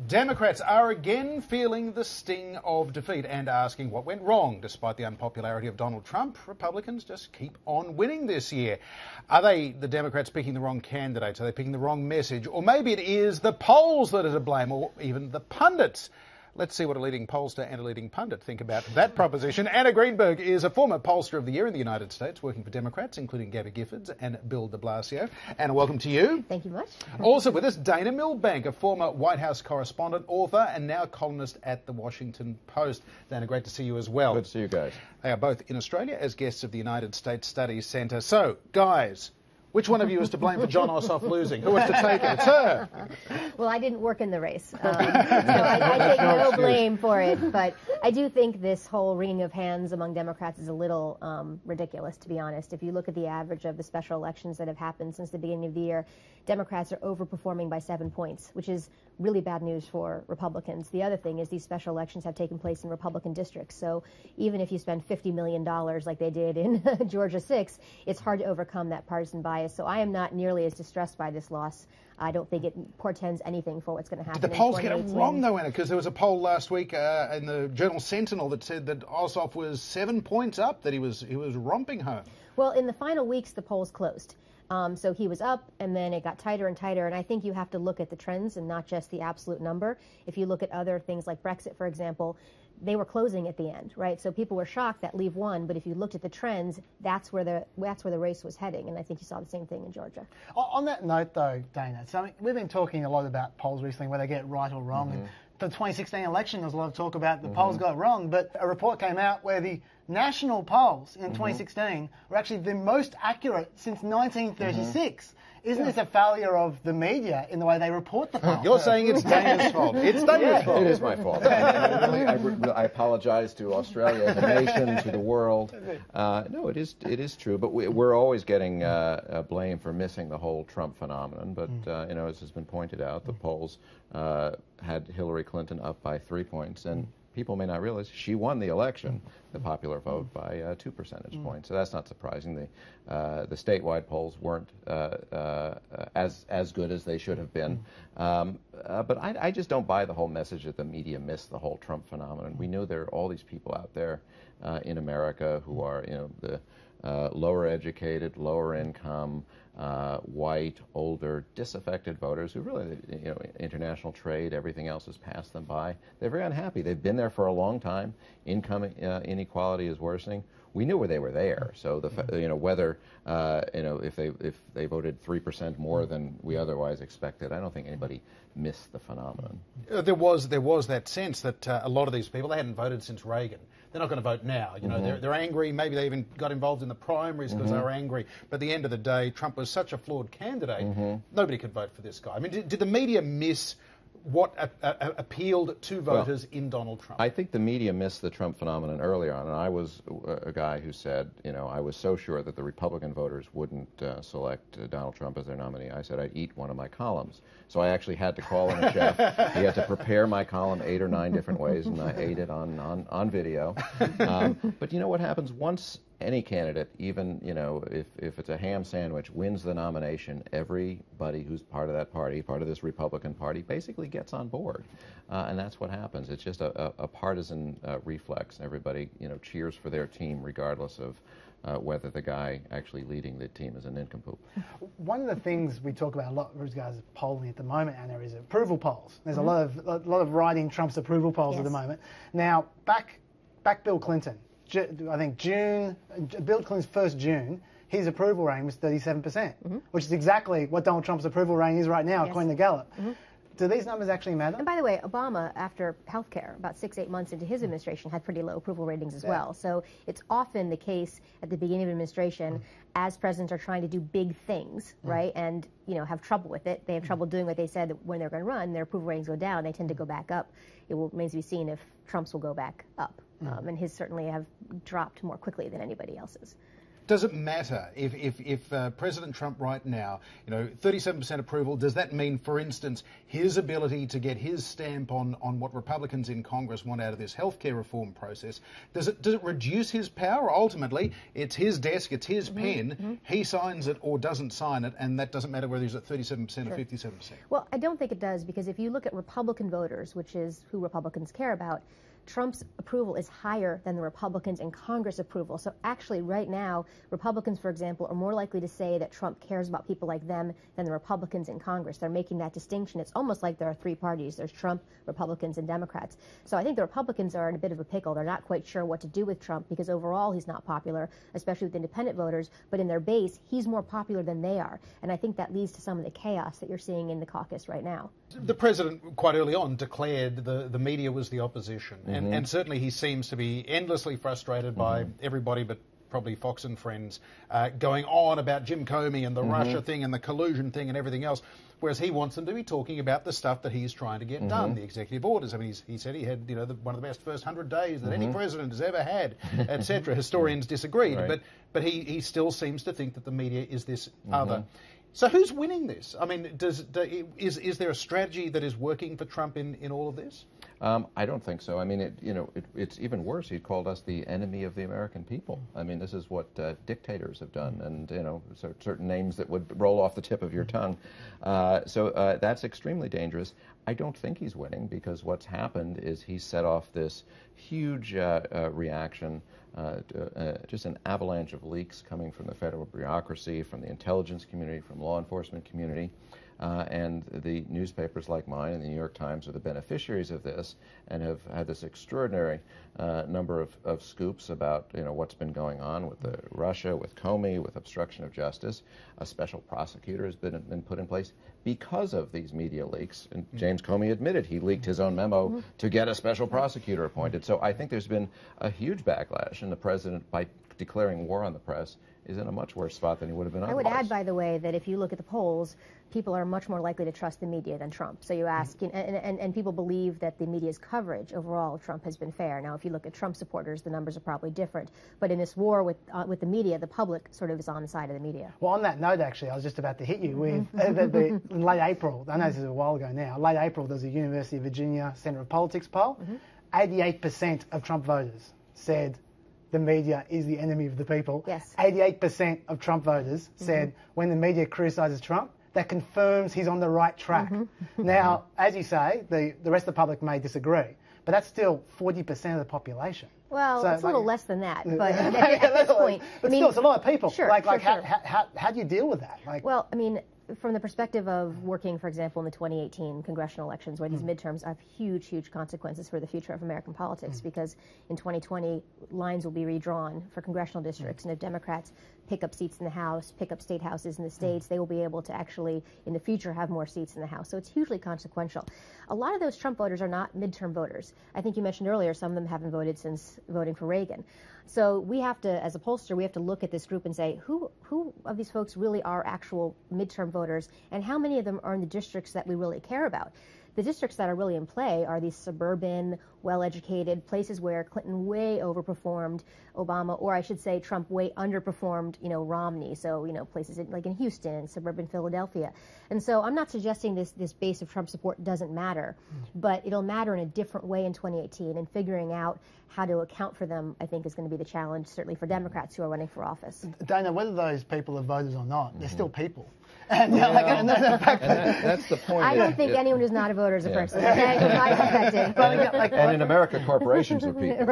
Democrats are again feeling the sting of defeat and asking what went wrong. Despite the unpopularity of Donald Trump, Republicans just keep on winning this year. Are they, the Democrats, picking the wrong candidates? Are they picking the wrong message? Or maybe it is the polls that are to blame, or even the pundits. Let's see what a leading pollster and a leading pundit think about that proposition. Anna Greenberg is a former pollster of the year in the United States, working for Democrats, including Gabby Giffords and Bill de Blasio. Anna, welcome to you. Thank you much. Also with us, Dana Milbank, a former White House correspondent, author, and now columnist at The Washington Post. Dana, great to see you as well. Good to see you guys. They are both in Australia as guests of the United States Studies Centre. So, guys, which one of you is to blame for John Ossoff losing? Who has to take it? It's her. Well, I didn't work in the race, so I take no blame for it. But I do think this whole wringing of hands among Democrats is a little ridiculous, to be honest. If you look at the average of the special elections that have happened since the beginning of the year, Democrats are overperforming by 7 points, which is really bad news for Republicans. The other thing is these special elections have taken place in Republican districts. So even if you spend $50 million like they did in Georgia 6, it's hard to overcome that partisan bias. So I am not nearly as distressed by this loss. I don't think it portends anything for what's going to happen. Did the polls get it wrong, though, Anna? Because there was a poll last week in the Journal Sentinel that said that Ossoff was 7 points up, that he was romping home. Well, in the final weeks, the polls closed. So he was up, and then it got tighter and tighter. And I think you have to look at the trends and not just the absolute number. If you look at other things like Brexit, for example, they were closing at the end, right? So people were shocked that Leave won, but if you looked at the trends, that's where the race was heading, and I think you saw the same thing in Georgia. On that note, though, Dana, so we've been talking a lot about polls recently, whether they get it right or wrong. And the 2016 election, there was a lot of talk about the polls got it wrong, but a report came out where the national polls in 2016 were actually the most accurate since 1936. Isn't this a failure of the media in the way they report the polls? You're saying it's Dana's fault. It's Dana's fault. It is my fault. I apologize to Australia as a nation, to the world. No, it is true, but we're always getting blame for missing the whole Trump phenomenon. But you know, as has been pointed out, the polls had Hillary Clinton up by 3 points, and people may not realize she won the election, the popular vote, by 2 percentage points. So that's not surprising. The statewide polls weren't as good as they should have been. But I just don't buy the whole message that the media missed the whole Trump phenomenon. We know there are all these people out there in America who are, you know, the lower educated, lower income, white, older, disaffected voters who really, you know, international trade, everything else has passed them by. They're very unhappy. They've been there for a long time. Income inequality is worsening. We knew where they were there. So you know, whether you know, if they voted 3% more than we otherwise expected, I don't think anybody missed the phenomenon. There was that sense that a lot of these people, they hadn't voted since Reagan. They're not going to vote now. You know, they're angry. Maybe they even got involved in the primaries because they were angry. But at the end of the day, Trump was such a flawed candidate. Nobody could vote for this guy. I mean, did the media miss what appealed to voters in Donald Trump? I think the media missed the Trump phenomenon early on, and I was a guy who said, you know, I was so sure that the Republican voters wouldn't select Donald Trump as their nominee. I said I'd eat one of my columns. So I actually had to call in a chef. He had to prepare my column 8 or 9 different ways, and I ate it on video. But you know what happens once any candidate, even, you know, if it's a ham sandwich, wins the nomination, everybody who's part of that party, part of this Republican Party, basically gets on board. And that's what happens. It's just a partisan reflex. Everybody, you know, cheers for their team regardless of whether the guy actually leading the team is a nincompoop. One of the things we talk about a lot with regards to polling at the moment, Anna, is approval polls. There's a lot of riding Trump's approval polls at the moment. Now, back Bill Clinton. I think Bill Clinton's first June, his approval rating was 37%, which is exactly what Donald Trump's approval rating is right now, according to Gallup. Do these numbers actually matter? And by the way, Obama, after healthcare, about 6-8 months into his administration, had pretty low approval ratings as well. So it's often the case at the beginning of administration, as presidents are trying to do big things, right, and, you know, have trouble with it. They have trouble doing what they said when they're going to run. Their approval ratings go down. They tend to go back up. It remains to be seen if Trump's will go back up. And his certainly have dropped more quickly than anybody else's. Does it matter if President Trump right now, 37% approval, does that mean, for instance, his ability to get his stamp on what Republicans in Congress want out of this healthcare reform process, does it reduce his power? Ultimately, it's his desk, it's his pen, he signs it or doesn't sign it, and that doesn't matter whether he's at 37% or 57%. Well, I don't think it does, because if you look at Republican voters, which is who Republicans care about, Trump's approval is higher than the Republicans in Congress approval. So actually right now, Republicans, for example, are more likely to say that Trump cares about people like them than the Republicans in Congress. They're making that distinction. It's almost like there are three parties. There's Trump, Republicans, and Democrats. So I think the Republicans are in a bit of a pickle. They're not quite sure what to do with Trump because overall he's not popular, especially with independent voters. But in their base, he's more popular than they are. And I think that leads to some of the chaos that you're seeing in the caucus right now. The president, quite early on, declared the media was the opposition. And certainly he seems to be endlessly frustrated by everybody but probably Fox and Friends going on about Jim Comey and the Russia thing and the collusion thing and everything else, whereas he wants them to be talking about the stuff that he's trying to get done, the executive orders. I mean, he said he had one of the best first 100 days that any president has ever had, etc. Historians disagreed, but he still seems to think that the media is this other. So who's winning this? I mean, is there a strategy that is working for Trump in all of this? I don't think so. I mean, it's even worse. He called us the enemy of the American people. I mean, this is what dictators have done, and certain names that would roll off the tip of your tongue. So that's extremely dangerous. I don't think he's winning, because what's happened is he's set off this huge reaction. Just an avalanche of leaks coming from the federal bureaucracy, from the intelligence community, from law enforcement community, and the newspapers like mine and the New York Times are the beneficiaries of this and have had this extraordinary number of scoops about what's been going on with Russia, with Comey, with obstruction of justice. A special prosecutor has been put in place because of these media leaks. And James Comey admitted he leaked his own memo to get a special prosecutor appointed. So I think there's been a huge backlash, and the president, by declaring war on the press, is in a much worse spot than he would have been otherwise. I would add, by the way, that if you look at the polls, people are much more likely to trust the media than Trump. So you ask, and people believe that the media's coverage overall of Trump has been fair. Now, if you look at Trump supporters, the numbers are probably different. But in this war with the media, the public sort of is on the side of the media. Well, on that note, actually, I was just about to hit you with in late April. I know this is a while ago now. Late April, there's a University of Virginia Center of Politics poll. 88% of Trump voters said the media is the enemy of the people. Yes. 88% of Trump voters said when the media criticizes Trump, that confirms he's on the right track. Now, as you say, the rest of the public may disagree, but that's still 40% of the population. Well, so, it's a little less than that, but at this point, but still, it's a lot of people. Sure, how do you deal with that? Well, I mean, from the perspective of working, for example, in the 2018 congressional elections, where these midterms have huge, huge consequences for the future of American politics, because in 2020, lines will be redrawn for congressional districts, and if Democrats pick up seats in the House, pick up state houses in the states, they will be able to actually, in the future, have more seats in the House. So it's hugely consequential. A lot of those Trump voters are not midterm voters. I think you mentioned earlier, some of them haven't voted since voting for Reagan. So we have to, as a pollster, we have to look at this group and say, who of these folks really are actual midterm voters, and how many of them are in the districts that we really care about? The districts that are really in play are these suburban, well-educated places where Clinton way overperformed Obama, or I should say Trump way underperformed, Romney. So, places like in Houston and suburban Philadelphia. And so I'm not suggesting this base of Trump support doesn't matter, but it'll matter in a different way in 2018, and figuring out how to account for them, I think, is going to be the challenge, certainly for Democrats who are running for office. Dana, whether those people are voters or not, they're still people. And that's the point. I don't think anyone who's not a voter is a person. Okay? From my perspective. And in America, corporations are people.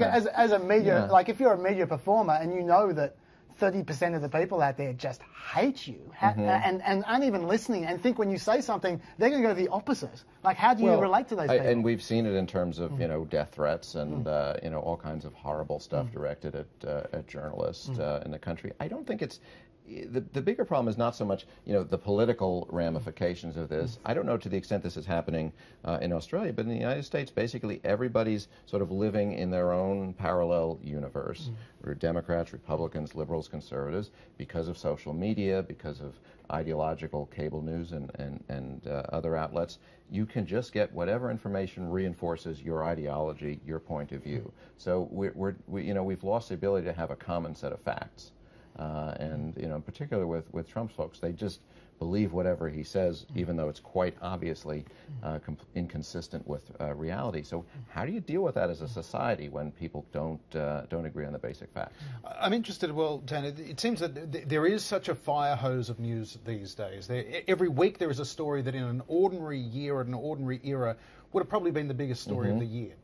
As a media, if you're a media performer and you know that 30% of the people out there just hate you and aren't even listening, and think when you say something, they're going to go the opposite. Like, how do you relate to those people? And we've seen it in terms of, death threats and, all kinds of horrible stuff directed at journalists in the country. I don't think it's the bigger problem is not so much, the political ramifications of this. I don't know to the extent this is happening in Australia, but in the United States, basically everybody's sort of living in their own parallel universe. Democrats, Republicans, liberals, conservatives, because of social media, because of ideological cable news and other outlets. You can just get whatever information reinforces your ideology, your point of view. So we've lost the ability to have a common set of facts. And in particular with Trump's folks, they just believe whatever he says, even though it's quite obviously inconsistent with reality. So how do you deal with that as a society when people don't agree on the basic facts? I'm interested, Dana, it seems that there is such a fire hose of news these days. Every week there is a story that in an ordinary year, at an ordinary era, would have probably been the biggest story of the year.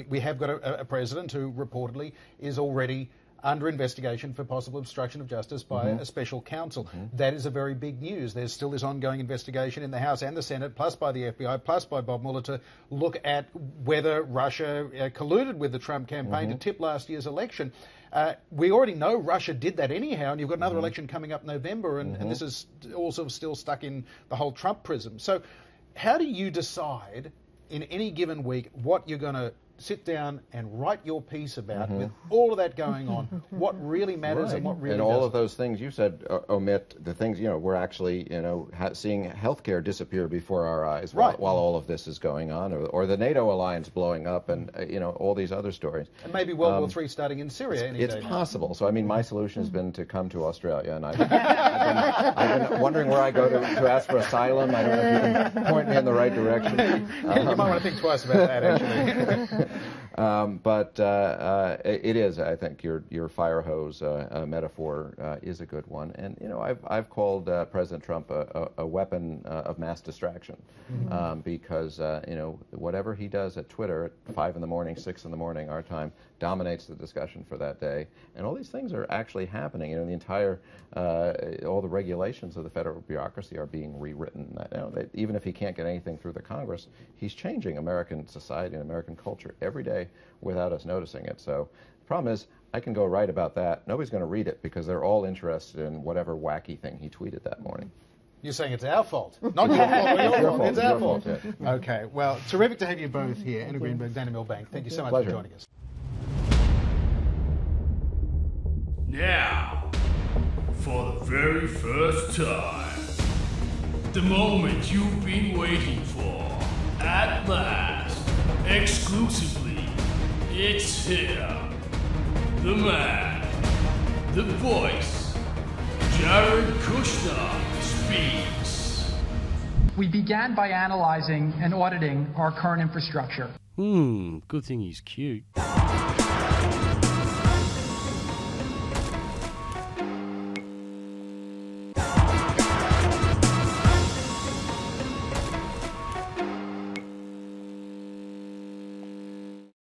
We have got a president who reportedly is already under investigation for possible obstruction of justice by a special counsel. That is a very big news. There's still this ongoing investigation in the House and the Senate, plus by the FBI, plus by Bob Mueller, to look at whether Russia colluded with the Trump campaign to tip last year's election. We already know Russia did that anyhow, and you've got another election coming up November, and this is also still stuck in the whole Trump prism. So how do you decide in any given week what you're going to sit down and write your piece about with all of that going on, what really matters and what really doesn't? And all of those things you said omit the things, we're actually, seeing healthcare disappear before our eyes while all of this is going on, or the NATO alliance blowing up, and, all these other stories. And maybe World War III starting in Syria any day. It's possible. So, my solution has been to come to Australia, and I've been wondering where I go to ask for asylum. I don't know if you can point me in the right direction. You might want to think twice about that, actually. But it is, I think, your fire hose metaphor is a good one. And, I've called President Trump a weapon of mass distraction because, whatever he does at Twitter at 5 in the morning, 6 in the morning, our time, dominates the discussion for that day. And all these things are actually happening. The entire, all the regulations of the federal bureaucracy are being rewritten. Even if he can't get anything through the Congress, he's changing American society and American culture every day without us noticing it. So the problem is, I can go write about that. Nobody's going to read it because they're all interested in whatever wacky thing he tweeted that morning. You're saying it's our fault. Not your fault, your fault. It's our fault. Yeah. Okay, well, terrific to have you both here. Anna Greenberg, Dana Milbank, thank you so much for joining us. Now, for the very first time, the moment you've been waiting for, at last, exclusively, it's here. The man, the voice, Jared Kushner speaks. We began by analyzing and auditing our current infrastructure. Good thing he's cute.